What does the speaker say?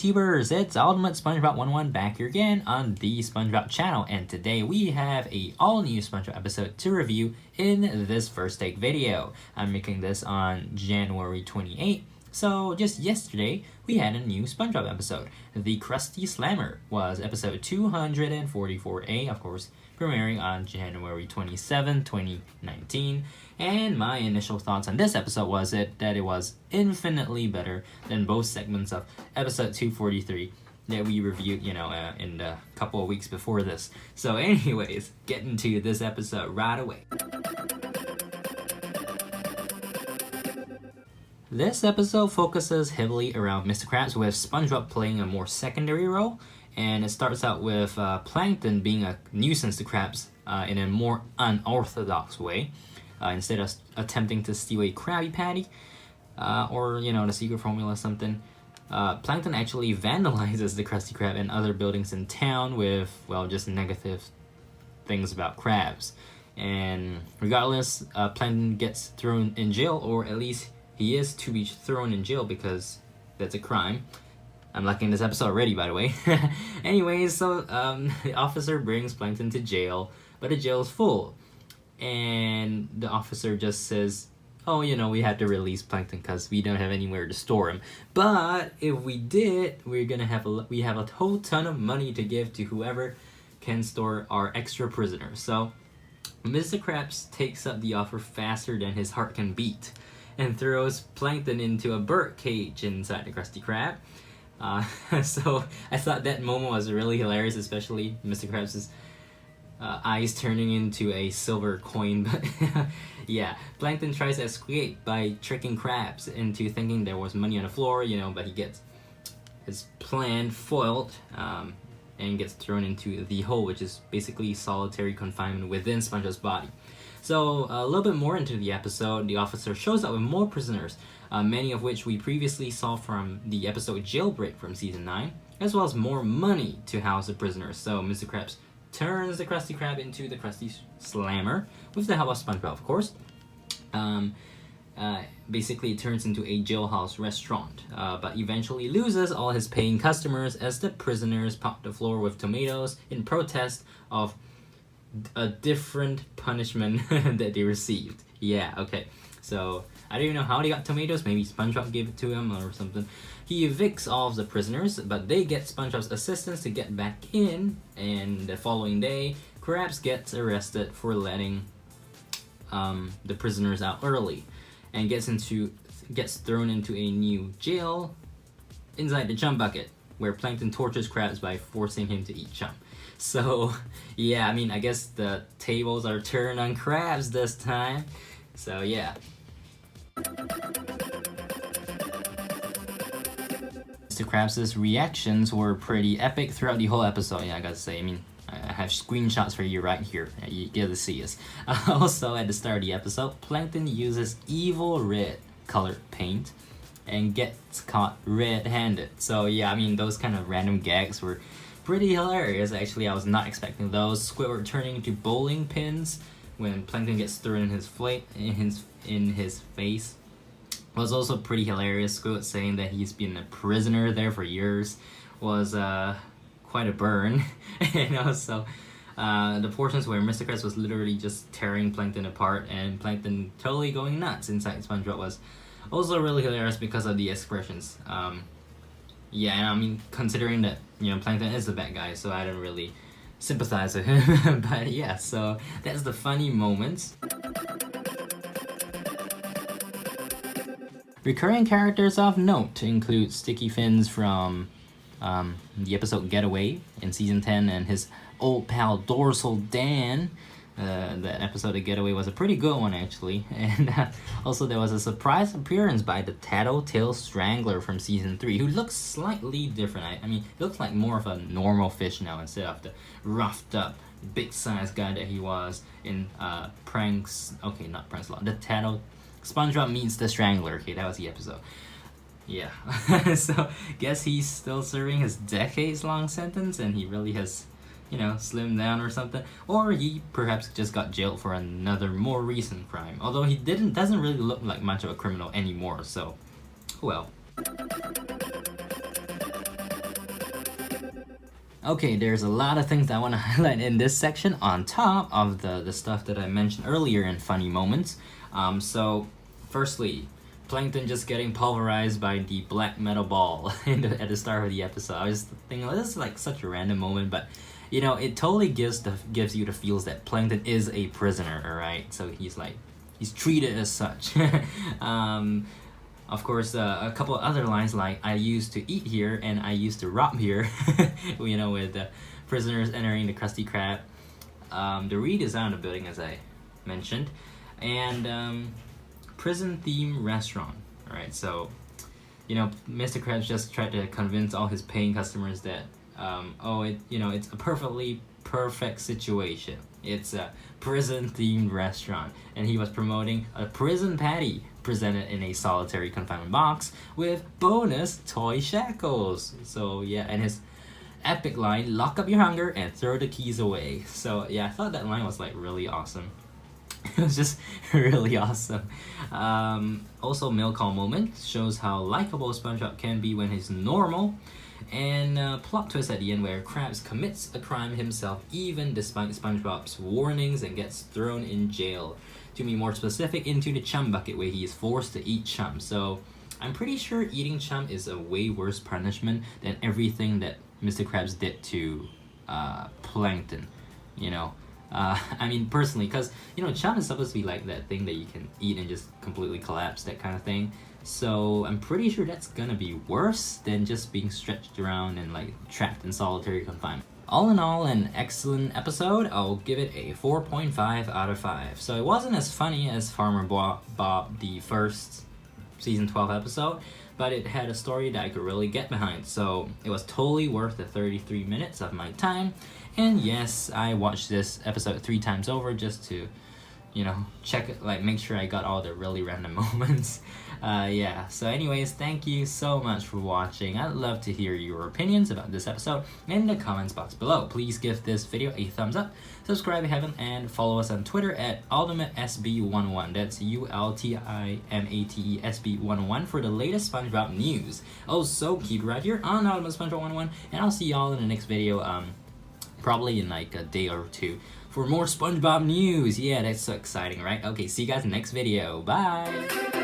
YouTubers, it's Ultimate SpongeBob 101 back here again on the SpongeBob channel, and today we have a all-new SpongeBob episode to review in this first take video. I'm making this on January 28th, so just yesterday we had a new SpongeBob episode. The Krusty Slammer was episode 244A, of course, premiering on January 27, 2019, and my initial thoughts on this episode was that it was infinitely better than both segments of episode 243 that we reviewed, in the couple of weeks before this. So anyways, getting to this episode right away. This episode focuses heavily around Mr. Krabs, with SpongeBob playing a more secondary role. And it starts out with Plankton being a nuisance to Krabs in a more unorthodox way. Instead of attempting to steal a Krabby Patty or, the secret formula or something, Plankton actually vandalizes the Krusty Krab and other buildings in town with, just negative things about Krabs. And regardless, Plankton gets thrown in jail, or at least he is to be thrown in jail because that's a crime. I'm liking this episode already, by the way. Anyways, so the officer brings Plankton to jail, but the jail is full. And the officer just says, oh, we had to release Plankton because we don't have anywhere to store him. But if we did, we have a whole ton of money to give to whoever can store our extra prisoners. So Mr. Krabs takes up the offer faster than his heart can beat and throws Plankton into a bird cage inside the Krusty Krab. So I thought that moment was really hilarious, especially Mr. Krabs' eyes turning into a silver coin. But yeah, Plankton tries to escape by tricking Krabs into thinking there was money on the floor, but he gets his plan foiled and gets thrown into the hole, which is basically solitary confinement within SpongeBob's body. So a little bit more into the episode, the officer shows up with more prisoners, many of which we previously saw from the episode Jailbreak from Season 9, as well as more money to house the prisoners. So Mr. Krabs turns the Krusty Krab into the Krusty Slammer, with the help of SpongeBob, of course. Basically, it turns into a jailhouse restaurant, but eventually loses all his paying customers as the prisoners pop the floor with tomatoes in protest of a different punishment that they received. Yeah, okay. So I don't even know how they got tomatoes. Maybe SpongeBob gave it to him or something. He evicts all of the prisoners, but they get SpongeBob's assistance to get back in. And the following day, Krabs gets arrested for letting the prisoners out early, and gets thrown into a new jail inside the chum bucket, where Plankton tortures Krabs by forcing him to eat chum. So, yeah, I guess the tables are turned on Krabs this time. So, yeah. Mr. Krabs' reactions were pretty epic throughout the whole episode, I gotta say. I have screenshots for you right here. You get to see us. Also, at the start of the episode, Plankton uses evil red colored paint and gets caught red-handed. So, yeah, those kind of random gags were pretty hilarious. Actually, I was not expecting those. Squidward turning into bowling pins when Plankton gets thrown in his face was also pretty hilarious. Squidward saying that he's been a prisoner there for years was quite a burn. And also the portions where Mr. Krabs was literally just tearing Plankton apart and Plankton totally going nuts inside SpongeBob was also really hilarious because of the expressions. Yeah, and considering that, Plankton is the bad guy, so I don't really sympathize with him. But yeah, so that's the funny moments. Recurring characters of note include Sticky Fins from the episode Getaway in Season 10, and his old pal Dorsal Dan. That episode of Getaway was a pretty good one, actually. And also there was a surprise appearance by the Tattletale Strangler from Season 3, who looks slightly different. He looks like more of a normal fish now instead of the roughed up, big-sized guy that he was in Pranks... Okay, not Pranks Law. The SpongeBob Meets the Strangler. Okay, that was the episode. Yeah. So, guess he's still serving his decades-long sentence, and he really has... slimmed down or something, or he perhaps just got jailed for another more recent crime, although he doesn't really look like much of a criminal anymore, so well. Okay, there's a lot of things that I want to highlight in this section on top of the stuff that I mentioned earlier in funny moments. So, firstly, Plankton just getting pulverized by the black metal ball at the start of the episode. I was thinking, this is like such a random moment, but you know, it totally gives you the feels that Plankton is a prisoner, alright? So he's treated as such. Of course, a couple of other lines like, I used to eat here and I used to rob here, you know, with the prisoners entering the Krusty Krab. The redesign of the building, as I mentioned, and prison-themed restaurant. Alright, so, you know, Mr. Krabs just tried to convince all his paying customers that, it's a perfect situation. It's a prison-themed restaurant, and he was promoting a prison patty presented in a solitary confinement box with bonus toy shackles. So yeah, and his epic line, lock up your hunger and throw the keys away. So yeah, I thought that line was like really awesome. It was just really awesome. Also, milk call moment shows how likable SpongeBob can be when he's normal. And plot twist at the end where Krabs commits a crime himself even despite SpongeBob's warnings and gets thrown in jail. To be more specific, into the chum bucket where he is forced to eat chum. So I'm pretty sure eating chum is a way worse punishment than everything that Mr. Krabs did to Plankton, you know. I mean, personally, because, you know, chum is supposed to be like that thing that you can eat and just completely collapse, that kind of thing. So I'm pretty sure that's gonna be worse than just being stretched around and like trapped in solitary confinement. All in all, an excellent episode. I'll give it a 4.5 out of 5. So it wasn't as funny as Farmer Bob, the first season 12 episode, but it had a story that I could really get behind. So it was totally worth the 33 minutes of my time. And yes, I watched this episode 3 times over just to, you know, check it, like make sure I got all the really random moments. Yeah, so anyways, thank you so much for watching. I'd love to hear your opinions about this episode in the comments box below. Please give this video a thumbs up, subscribe if you haven't, and follow us on Twitter at UltimateSB11. That's ULTIMATESB11 for the latest SpongeBob news. Also, keep it right here on Ultimate SpongeBob 101, and I'll see y'all in the next video, probably in like a day or 2. For more SpongeBob news. Yeah, that's so exciting, right? Okay, see you guys in the next video. Bye!